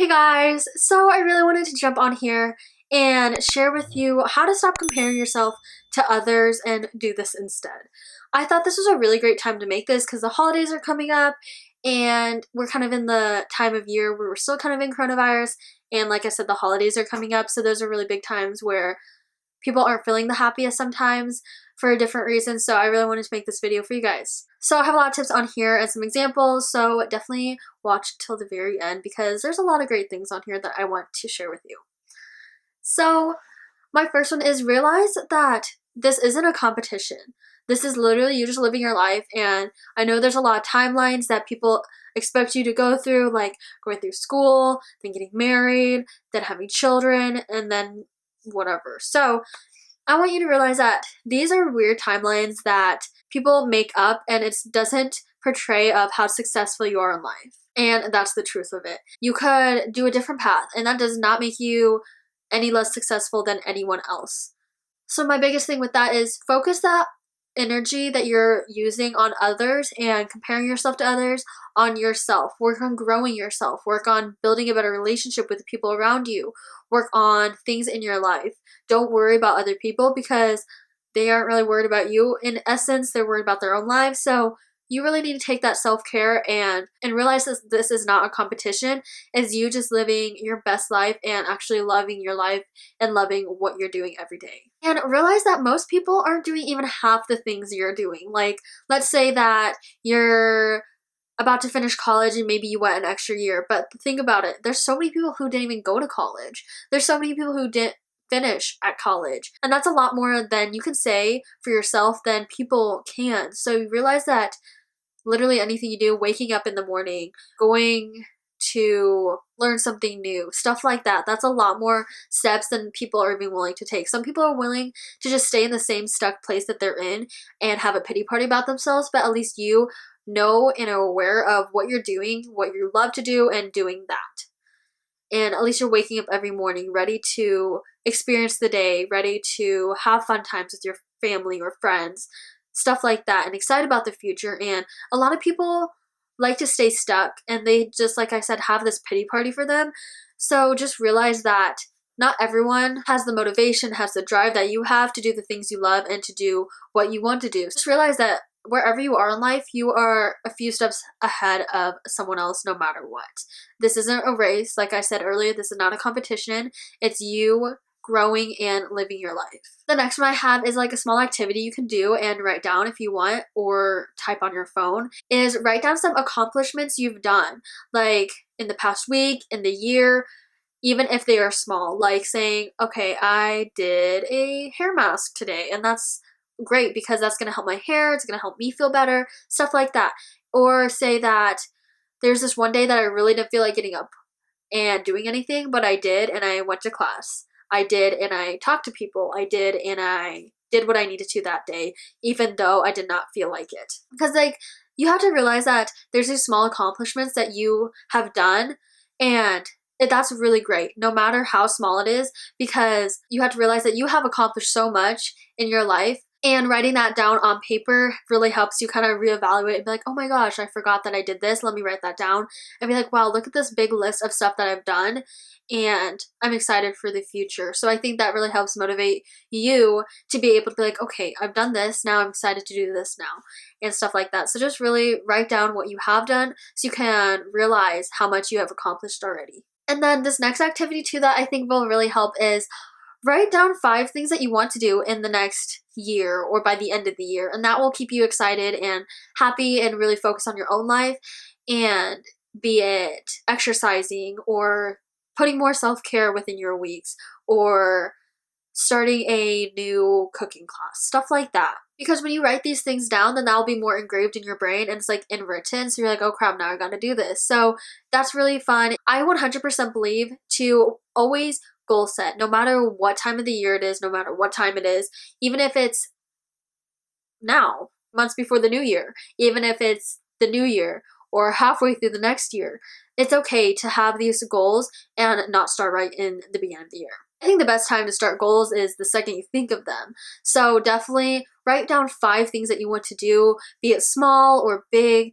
Hey guys, so I really wanted to jump on here and share with you how to stop comparing yourself to others and do this instead. I thought this was a really great time to make this because the holidays are coming up and we're kind of in the time of year where we're still kind of in coronavirus, and like I said, the holidays are coming up, so those are really big times where people aren't feeling the happiest sometimes for different reasons, so I really wanted to make this video for you guys. So I have a lot of tips on here and some examples, so definitely watch till the very end because there's a lot of great things on here that I want to share with you. So my first one is realize that this isn't a competition. This is literally you just living your life, and I know there's a lot of timelines that people expect you to go through, like going through school, then getting married, then having children, and then whatever. So I want you to realize that these are weird timelines that people make up, and it doesn't portray of how successful you are in life. And that's the truth of it. You could do a different path, and that does not make you any less successful than anyone else. So my biggest thing with that is focus that energy that you're using on others and comparing yourself to others on yourself. Work on growing yourself. Work on building a better relationship with the people around you. Work on things in your life. Don't worry about other people because they aren't really worried about you. In essence, they're worried about their own lives. So you really need to take that self-care and realize that this is not a competition. It's you just living your best life and actually loving your life and loving what you're doing every day. And realize that most people aren't doing even half the things you're doing. Like, let's say that you're about to finish college and maybe you went an extra year, but think about it. There's so many people who didn't even go to college. There's so many people who didn't finish at college. And that's a lot more than you can say for yourself than people can. So you realize that literally anything you do, waking up in the morning, going to learn something new, stuff like that, that's a lot more steps than people are even willing to take. Some people are willing to just stay in the same stuck place that they're in and have a pity party about themselves, but at least you know and are aware of what you're doing, what you love to do, and doing that. And at least you're waking up every morning ready to experience the day, ready to have fun times with your family or friends, stuff like that, and excited about the future. And a lot of people like to stay stuck and they just, like I said, have this pity party for them. So just realize that not everyone has the motivation, has the drive that you have to do the things you love and to do what you want to do. Just realize that wherever you are in life, you are a few steps ahead of someone else no matter what. This isn't a race. Like I said earlier, this is not a competition. It's you growing and living your life. The next one I have is like a small activity you can do and write down if you want, or type on your phone, is write down some accomplishments you've done, like in the past week, in the year, even if they are small, like saying, okay, I did a hair mask today, and that's great because that's going to help my hair, it's going to help me feel better, stuff like that. Or say that there's this one day that I really didn't feel like getting up and doing anything, but I did, and I went to class. I did, and I talked to people. I did, and I did what I needed to that day, even though I did not feel like it. Because, like, you have to realize that there's these small accomplishments that you have done, and that's really great, no matter how small it is, because you have to realize that you have accomplished so much in your life. And writing that down on paper really helps you kind of reevaluate and be like, oh my gosh, I forgot that I did this. Let me write that down. And be like, wow, look at this big list of stuff that I've done. And I'm excited for the future. So I think that really helps motivate you to be able to be like, okay, I've done this. Now I'm excited to do this now. And stuff like that. So just really write down what you have done so you can realize how much you have accomplished already. And then this next activity too that I think will really help is write down 5 things that you want to do in the next year or by the end of the year, and that will keep you excited and happy and really focus on your own life, and be it exercising or putting more self-care within your weeks or starting a new cooking class, stuff like that. Because when you write these things down, then that will be more engraved in your brain and it's like written, so you're like, oh crap, now I gotta do this. So that's really fun. I 100% believe to always goal set, no matter what time of the year it is, no matter what time it is, even if it's now, months before the new year, even if it's the new year or halfway through the next year, it's okay to have these goals and not start right in the beginning of the year. I think the best time to start goals is the second you think of them. So definitely write down 5 things that you want to do, be it small or big,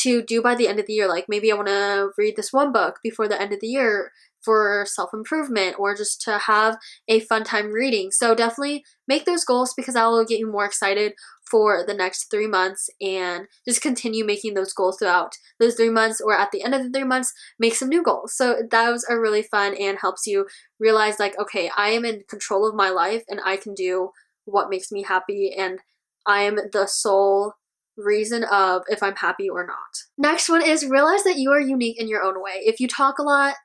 to do by the end of the year. Like maybe I want to read this one book before the end of the year for self-improvement, or just to have a fun time reading. So definitely make those goals, because that will get you more excited for the next 3 months, and just continue making those goals throughout those 3 months, or at the end of the 3 months, make some new goals. So those are really fun and helps you realize like, okay, I am in control of my life and I can do what makes me happy, and I am the sole reason of if I'm happy or not. Next one is realize that you are unique in your own way. If you talk a lot,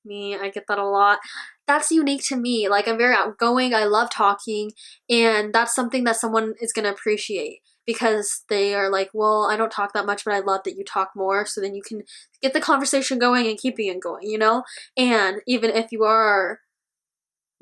I get that a lot. That's unique to me. Like I'm very outgoing. I love talking, and that's something that someone is going to appreciate, because they are like, well, I don't talk that much, but I love that you talk more. So then you can get the conversation going and keeping it going, you know? And even if you are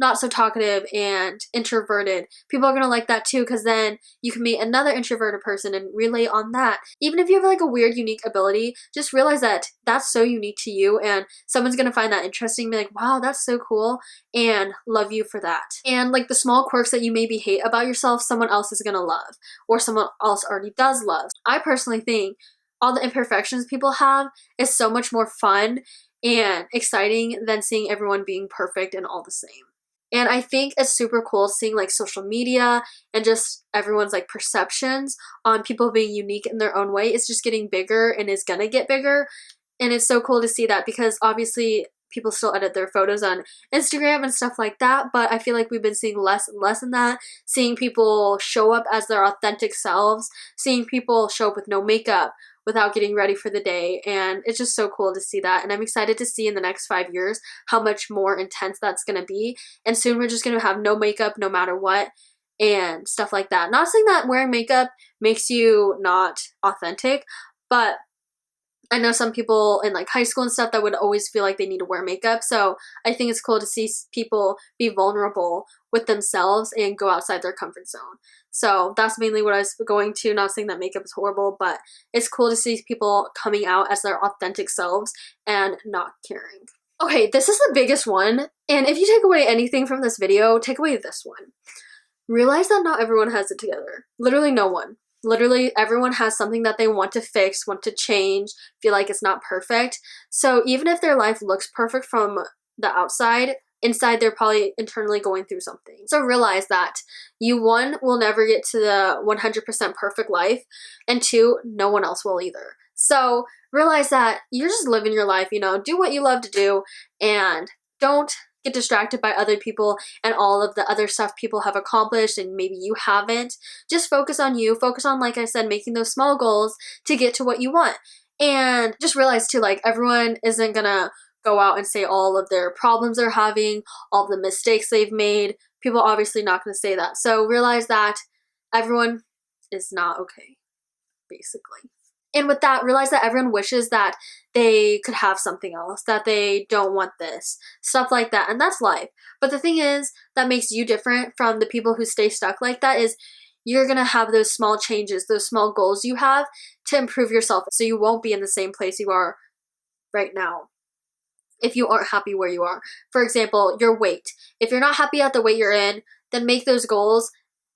not so talkative and introverted, people are gonna like that too, because then you can meet another introverted person and relay on that. Even if you have like a weird, unique ability, just realize that that's so unique to you, and someone's gonna find that interesting and be like, wow, that's so cool, and love you for that. And like the small quirks that you maybe hate about yourself, someone else is gonna love, or someone else already does love. I personally think all the imperfections people have is so much more fun and exciting than seeing everyone being perfect and all the same. And I think it's super cool seeing like social media and just everyone's like perceptions on people being unique in their own way is just getting bigger and is gonna get bigger. And it's so cool to see that, because obviously people still edit their photos on Instagram and stuff like that, but I feel like we've been seeing less and less in that, seeing people show up as their authentic selves, seeing people show up with no makeup, without getting ready for the day, and it's just so cool to see that. And I'm excited to see in the next 5 years how much more intense that's gonna be, and soon we're just gonna have no makeup no matter what and stuff like that. Not saying that wearing makeup makes you not authentic, but I know some people in like high school and stuff that would always feel like they need to wear makeup. So I think it's cool to see people be vulnerable with themselves and go outside their comfort zone. So that's mainly what I was going to. Not saying that makeup is horrible, but it's cool to see people coming out as their authentic selves and not caring. Okay, this is the biggest one. And if you take away anything from this video, take away this one. Realize that not everyone has it together. Literally no one. Literally everyone has something that they want to fix, want to change, feel like it's not perfect. So even if their life looks perfect from the outside, inside they're probably internally going through something. So realize that you, one, will never get to the 100% perfect life, and two, no one else will either. So realize that you're just living your life, you know, do what you love to do, and don't get distracted by other people and all of the other stuff people have accomplished and maybe you haven't. Just focus on you. Focus on, like I said, making those small goals to get to what you want. And just realize too, like everyone isn't gonna go out and say all of their problems they're having, all the mistakes they've made. People are obviously not gonna say that. So realize that everyone is not okay, basically. And with that, realize that everyone wishes that they could have something else, that they don't want this, stuff like that. And that's life. But the thing is, that makes you different from the people who stay stuck like that is you're going to have those small changes, those small goals you have to improve yourself. So you won't be in the same place you are right now if you aren't happy where you are. For example, your weight. If you're not happy at the weight you're in, then make those goals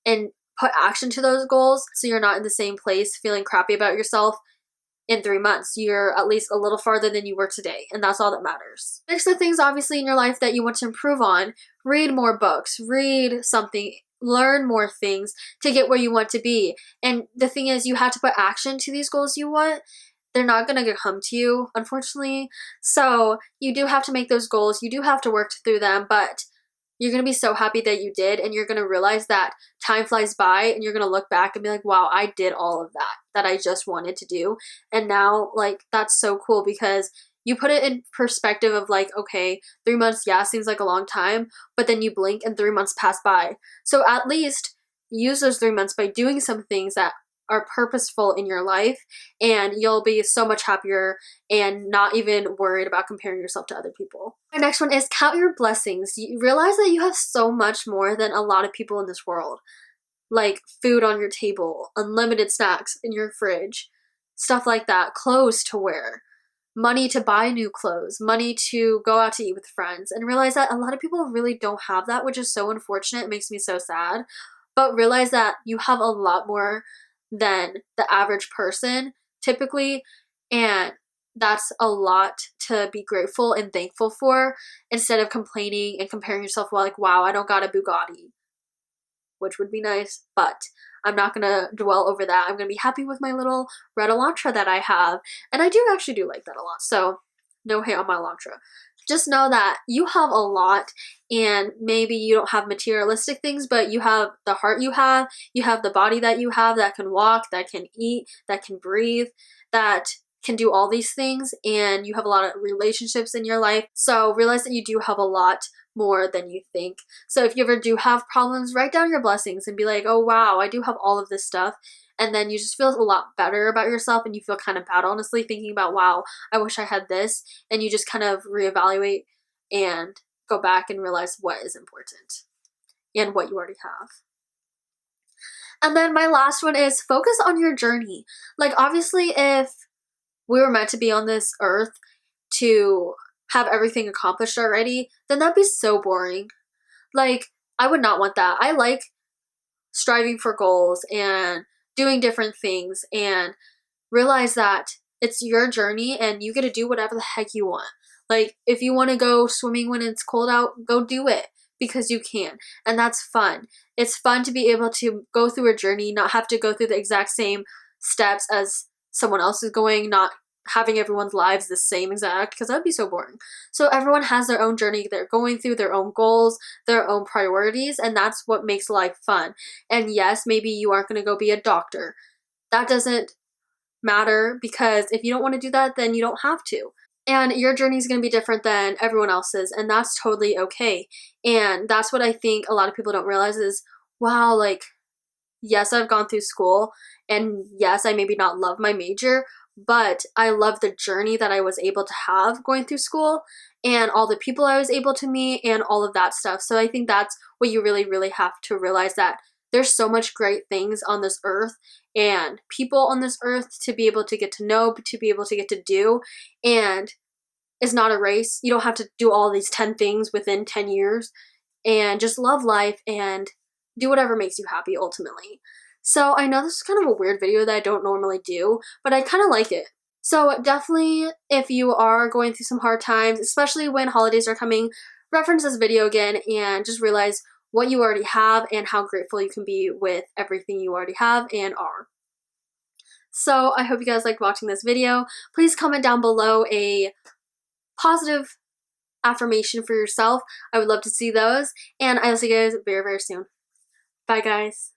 and put action to those goals so you're not in the same place feeling crappy about yourself in 3 months. You're at least a little farther than you were today, and that's all that matters. Fix the things obviously in your life that you want to improve on. Read more books, read something, learn more things to get where you want to be. And the thing is, you have to put action to these goals you want. They're not going to come to you, unfortunately. So you do have to make those goals. You do have to work through them, but you're going to be so happy that you did, and you're going to realize that time flies by, and you're going to look back and be like, wow, I did all of that I just wanted to do. And now, like, that's so cool because you put it in perspective of like, okay, 3 months, yeah, seems like a long time, but then you blink and 3 months pass by. So at least use those 3 months by doing some things that are purposeful in your life, and you'll be so much happier and not even worried about comparing yourself to other people. My next one is count your blessings. You realize that you have so much more than a lot of people in this world. Like food on your table, unlimited snacks in your fridge, stuff like that, clothes to wear, money to buy new clothes, money to go out to eat with friends, and realize that a lot of people really don't have that, which is so unfortunate. It makes me so sad. But realize that you have a lot more than the average person typically, and that's a lot to be grateful and thankful for, instead of complaining and comparing yourself, well, like, wow, I don't got a Bugatti, which would be nice, but I'm not gonna dwell over that. I'm gonna be happy with my little red Elantra that I have, and I do actually do like that a lot, so no hate on my Elantra. Just know that you have a lot, and maybe you don't have materialistic things, but you have the heart you have the body that you have that can walk, that can eat, that can breathe, that can do all these things, and you have a lot of relationships in your life. So realize that you do have a lot more than you think. So if you ever do have problems, write down your blessings and be like, oh wow, I do have all of this stuff. And then you just feel a lot better about yourself, and you feel kind of bad, honestly, thinking about, wow, I wish I had this. And you just kind of reevaluate and go back and realize what is important and what you already have. And then my last one is focus on your journey. Like, obviously, if we were meant to be on this earth to have everything accomplished already, then that'd be so boring. Like, I would not want that. I like striving for goals and doing different things, and realize that it's your journey and you get to do whatever the heck you want. Like, if you want to go swimming when it's cold out, go do it, because you can, and that's fun. It's fun to be able to go through a journey, not have to go through the exact same steps as someone else is going, not having everyone's lives the same exact, because that would be so boring. So everyone has their own journey, they're going through their own goals, their own priorities, and that's what makes life fun. And yes, maybe you aren't going to go be a doctor. That doesn't matter, because if you don't want to do that, then you don't have to. And your journey is going to be different than everyone else's, and that's totally okay. And that's what I think a lot of people don't realize is, wow, like, yes, I've gone through school, and yes, I maybe not love my major, but I love the journey that I was able to have going through school, and all the people I was able to meet, and all of that stuff. So I think that's what you really, really have to realize, that there's so much great things on this earth and people on this earth to be able to get to know, to be able to get to do, and it's not a race. You don't have to do all these 10 things within 10 years, and just love life and do whatever makes you happy ultimately. So I know this is kind of a weird video that I don't normally do, but I kind of like it. So definitely, if you are going through some hard times, especially when holidays are coming, reference this video again and just realize what you already have and how grateful you can be with everything you already have and are. So I hope you guys liked watching this video. Please comment down below a positive affirmation for yourself. I would love to see those, and I'll see you guys very, very soon. Bye, guys.